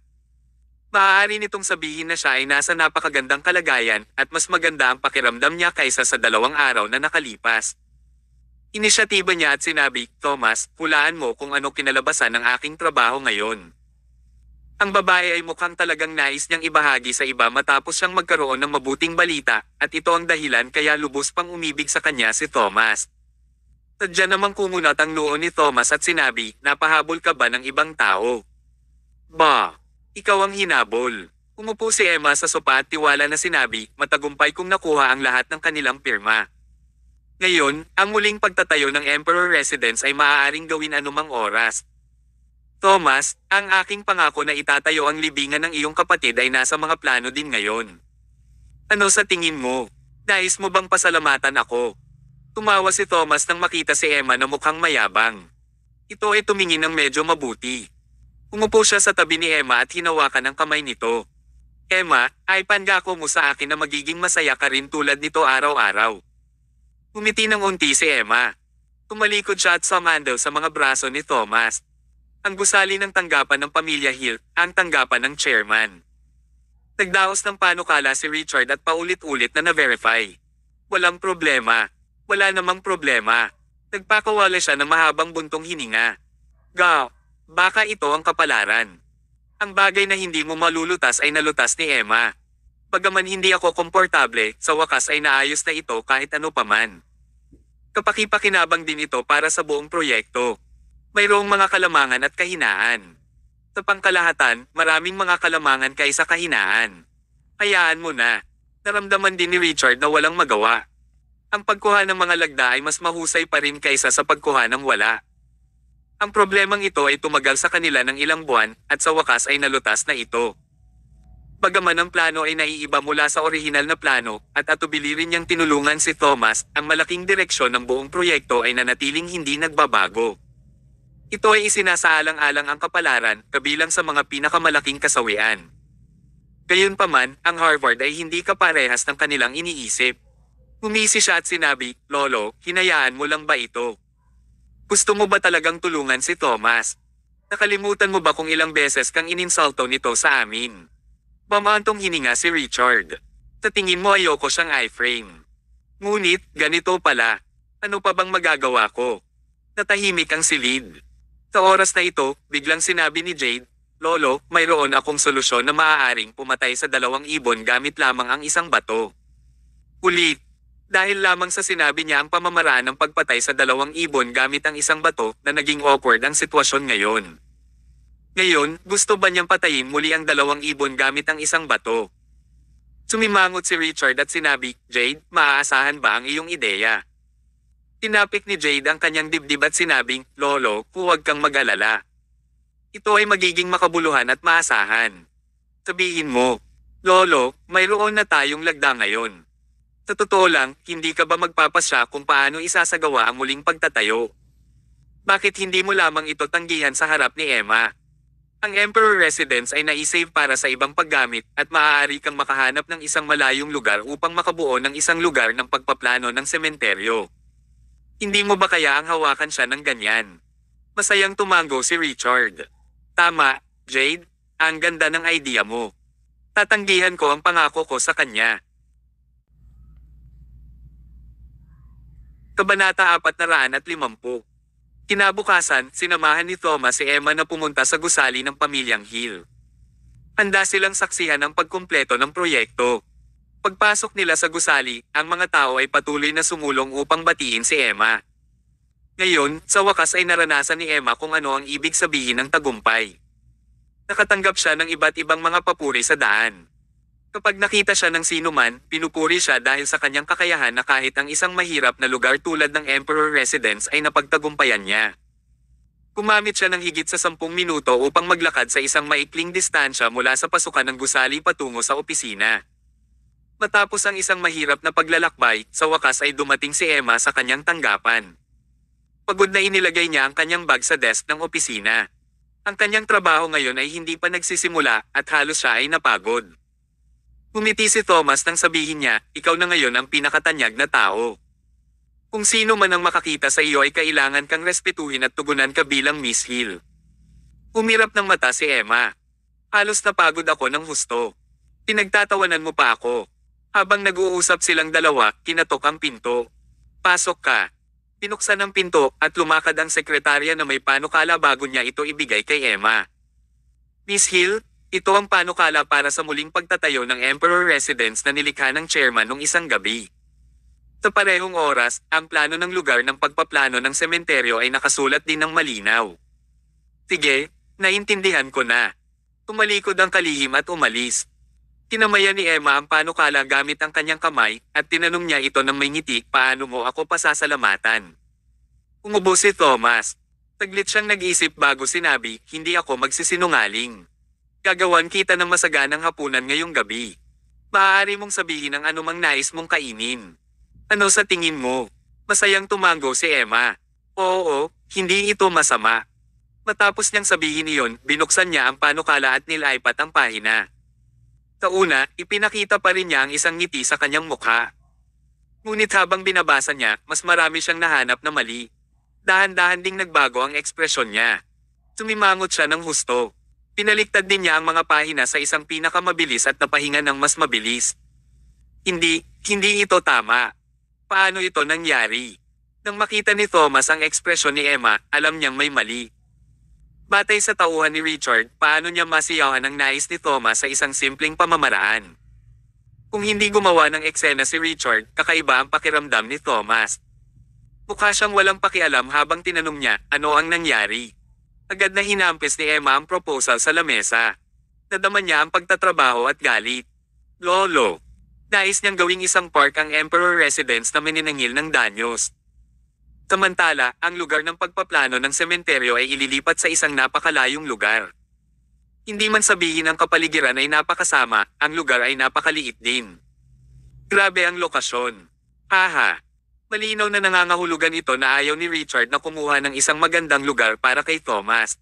Maaari nitong sabihin na siya ay nasa napakagandang kalagayan at mas maganda ang pakiramdam niya kaysa sa 2 araw na nakalipas. Inisyatiba niya at sinabi, "Thomas, hulaan mo kung ano kinalabasan ng aking trabaho ngayon." Ang babae ay mukhang talagang nais niyang ibahagi sa iba matapos siyang magkaroon ng mabuting balita at ito ang dahilan kaya lubos pang umibig sa kanya si Thomas. Sadya namang kumunat ang noo ni Thomas at sinabi, "Napahabol ka ba ng ibang tao?" "Ba, ikaw ang hinabol." Umupo si Emma sa sopa at tiwala na sinabi, "Matagumpay kong nakuha ang lahat ng kanilang pirma. Ngayon, ang muling pagtatayo ng Emperor Residence ay maaaring gawin anumang oras." "Thomas, ang aking pangako na itatayo ang libingan ng iyong kapatid ay nasa mga plano din ngayon. Ano sa tingin mo? Nais mo bang pasalamatan ako?" Tumawa si Thomas nang makita si Emma na mukhang mayabang. Ito ay tumingin ng medyo mabuti. Umupo siya sa tabi ni Emma at hinawakan ang kamay nito. "Emma, ay pangako mo sa akin na magiging masaya ka rin tulad nito araw-araw." Umiti ng unti si Emma. Tumalikod siya at sumandal sa mga braso ni Thomas. Ang gusali ng tanggapan ng pamilya Hill, ang tanggapan ng chairman. Nagdaos ng panukala si Richard at paulit-ulit na na-verify. "Walang problema. Wala namang problema." Nagpakawala siya ng mahabang buntong hininga. Baka ito ang kapalaran." Ang bagay na hindi mo malulutas ay nalutas ni Emma. "Bagaman hindi ako komportable, sa wakas ay naayos na ito kahit ano paman. Kapakipakinabang din ito para sa buong proyekto. Mayroong mga kalamangan at kahinaan. Sa pangkalahatan, maraming mga kalamangan kaysa kahinaan. Hayaan mo na." Naramdaman din ni Richard na walang magawa. Ang pagkuha ng mga lagda ay mas mahusay pa rin kaysa sa pagkuha ng wala. Ang problemang ito ay tumagal sa kanila ng ilang buwan at sa wakas ay nalutas na ito. Bagaman ang plano ay naiiba mula sa orihinal na plano at atubili rin niyang tinulungan si Thomas, ang malaking direksyon ng buong proyekto ay nanatiling hindi nagbabago. Ito ay isinasaalang-alang ang kapalaran kabilang sa mga pinakamalaking kasawian. Gayunpaman, ang Harvard ay hindi kaparehas ng kanilang iniisip. Ngumisi siya at sinabi, "Lolo, hinayaan mo lang ba ito? Gusto mo ba talagang tulungan si Thomas? Nakalimutan mo ba kung ilang beses kang ininsulto nito sa amin?" Mamantong hininga si Richard. "Sa tingin mo ayoko siyang iframe. Ngunit, ganito pala. Ano pa bang magagawa ko?" Natahimik ang silid. Sa oras na ito, biglang sinabi ni Jade, "Lolo, mayroon akong solusyon na maaaring pumatay sa 2 ibon gamit lamang ang isang bato." Ulit. Dahil lamang sa sinabi niya ang pamamaraan ng pagpatay sa 2 ibon gamit ang isang bato na naging awkward ang sitwasyon ngayon. Ngayon, gusto ba niyang patayin muli ang 2 ibon gamit ang isang bato? Sumimangot si Richard at sinabi, "Jade, maaasahan ba ang iyong ideya?" Tinapik ni Jade ang kanyang dibdib at sinabing, "Lolo, huwag kang mag-alala. Ito ay magiging makabuluhan at maasahan. Sabihin mo, Lolo, mayroon na tayong lagda ngayon. Sa totoo lang, hindi ka ba magpapasya kung paano isasagawa ang muling pagtatayo? Bakit hindi mo lamang ito tanggihan sa harap ni Emma? Ang Emperor Residence ay naisave para sa ibang paggamit at maaari kang makahanap ng isang malayong lugar upang makabuo ng isang lugar ng pagpaplano ng sementeryo. Hindi mo ba kaya ang hawakan siya ng ganyan? Masayang tumango si Richard. Tama, Jade, ang ganda ng idea mo. Tatanggihan ko ang pangako ko sa kanya. Kabanata 450. Kinabukasan, sinamahan ni Thomas si Emma na pumunta sa gusali ng pamilyang Hill. Handa silang saksihan ang pagkumpleto ng proyekto. Pagpasok nila sa gusali, ang mga tao ay patuloy na sumulong upang batiin si Emma. Ngayon, sa wakas ay naranasan ni Emma kung ano ang ibig sabihin ng tagumpay. Nakatanggap siya ng iba't ibang mga papuri sa daan. Kapag nakita siya ng sinuman, pinupuri siya dahil sa kanyang kakayahan na kahit ang isang mahirap na lugar tulad ng Emperor Residence ay napagtagumpayan niya. Gumamit siya ng higit sa 10 minuto upang maglakad sa isang maikling distansya mula sa pasukan ng gusali patungo sa opisina. Matapos ang isang mahirap na paglalakbay, sa wakas ay dumating si Emma sa kanyang tanggapan. Pagod na inilagay niya ang kanyang bag sa desk ng opisina. Ang kanyang trabaho ngayon ay hindi pa nagsisimula at halos siya ay napagod. Ngumiti si Thomas nang sabihin niya, ikaw na ngayon ang pinakatanyag na tao. Kung sino man ang makakita sa iyo ay kailangan kang respetuhin at tugunan ka bilang Miss Hill. Umirap ng mata si Emma. Halos napagod ako ng husto. Pinagtatawanan mo pa ako. Habang nag-uusap silang dalawa, kinatok ang pinto. Pasok ka. Pinuksan ang pinto at lumakad ang sekretarya na may panukala bago niya ito ibigay kay Emma. Miss Hill, ito ang panukala para sa muling pagtatayo ng Emperor Residence na nilikha ng chairman nung isang gabi. Sa parehong oras, ang plano ng lugar ng pagpaplano ng sementeryo ay nakasulat din ng malinaw. Sige, naintindihan ko na. Tumalikod ang kalihim at umalis. Tinamayan ni Emma ang panukala gamit ang kanyang kamay at tinanong niya ito ng may ngiti, paano mo ako pasasalamatan? Umubo si Thomas. Saglit siyang nag-isip bago sinabi, hindi ako magsisinungaling. Gagawan kita ng masaganang hapunan ngayong gabi. Maaari mong sabihin ang anumang nais mong kainin. Ano sa tingin mo? Masayang tumango si Emma. Oo, hindi ito masama. Matapos niyang sabihin iyon, binuksan niya ang panukala at nilaipat ang pahina. Sa una, ipinakita pa rin niya ang isang ngiti sa kanyang mukha. Ngunit habang binabasa niya, mas marami siyang nahanap na mali. Dahan-dahan ding nagbago ang ekspresyon niya. Sumimangot siya ng husto. Pinaliktad din niya ang mga pahina sa isang pinakamabilis at napahinga ng mas mabilis. Hindi ito tama. Paano ito nangyari? Nang makita ni Thomas ang ekspresyon ni Emma, alam niyang may mali. Batay sa tauhan ni Richard, paano niya masiyahan ang nais ni Thomas sa isang simpleng pamamaraan? Kung hindi gumawa ng eksena si Richard, kakaiba ang pakiramdam ni Thomas. Mukha siyang walang pakialam habang tinanong niya, ano ang nangyari? Agad na hinampes ni Emma ang proposal sa lamesa. Nadama niya ang pagtatrabaho at galit. Lolo, nais niyang gawing isang park ang Emperor Residence na meninangil ng danyos. Samantala, ang lugar ng pagpaplano ng sementeryo ay ililipat sa isang napakalayong lugar. Hindi man sabihin ang kapaligiran ay napakasama, ang lugar ay napakaliit din. Grabe ang lokasyon. Haha. Malinaw na nangangahulugan ito na ayaw ni Richard na kumuha ng isang magandang lugar para kay Thomas.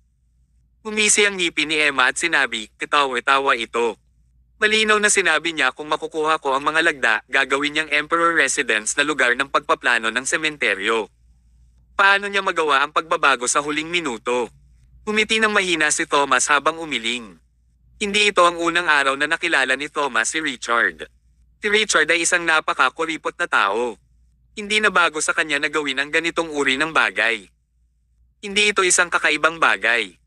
Umisi ang ngipin ni Emma at sinabi, katawa-tawa ito. Malinaw na sinabi niya kung makukuha ko ang mga lagda, gagawin niyang Emperor Residence na lugar ng pagpaplano ng sementeryo. Paano niya magawa ang pagbabago sa huling minuto? Umiti ng mahina si Thomas habang umiling. Hindi ito ang unang araw na nakilala ni Thomas si Richard. Si Richard ay isang napaka-kuripot na tao. Hindi na bago sa kanya na gawin ang ganitong uri ng bagay. Hindi ito isang kakaibang bagay.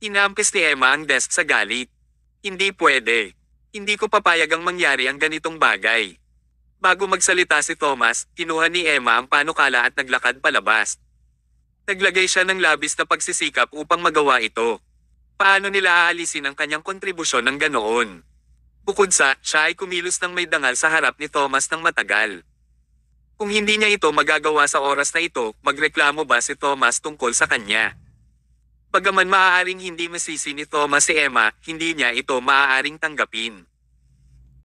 Inampes ni Emma ang desk sa galit. Hindi pwede. Hindi ko papayag ang mangyari ang ganitong bagay. Bago magsalita si Thomas, kinuha ni Emma ang panukala at naglakad palabas. Naglagay siya ng labis na pagsisikap upang magawa ito. Paano nila aalisin ang kanyang kontribusyon ng ganoon? Bukod sa, siya ay kumilos ng may dangal sa harap ni Thomas ng matagal. Kung hindi niya ito magagawa sa oras na ito, magreklamo ba si Thomas tungkol sa kanya? Bagaman maaaring hindi masisi ni Thomas si Emma, hindi niya ito maaaring tanggapin.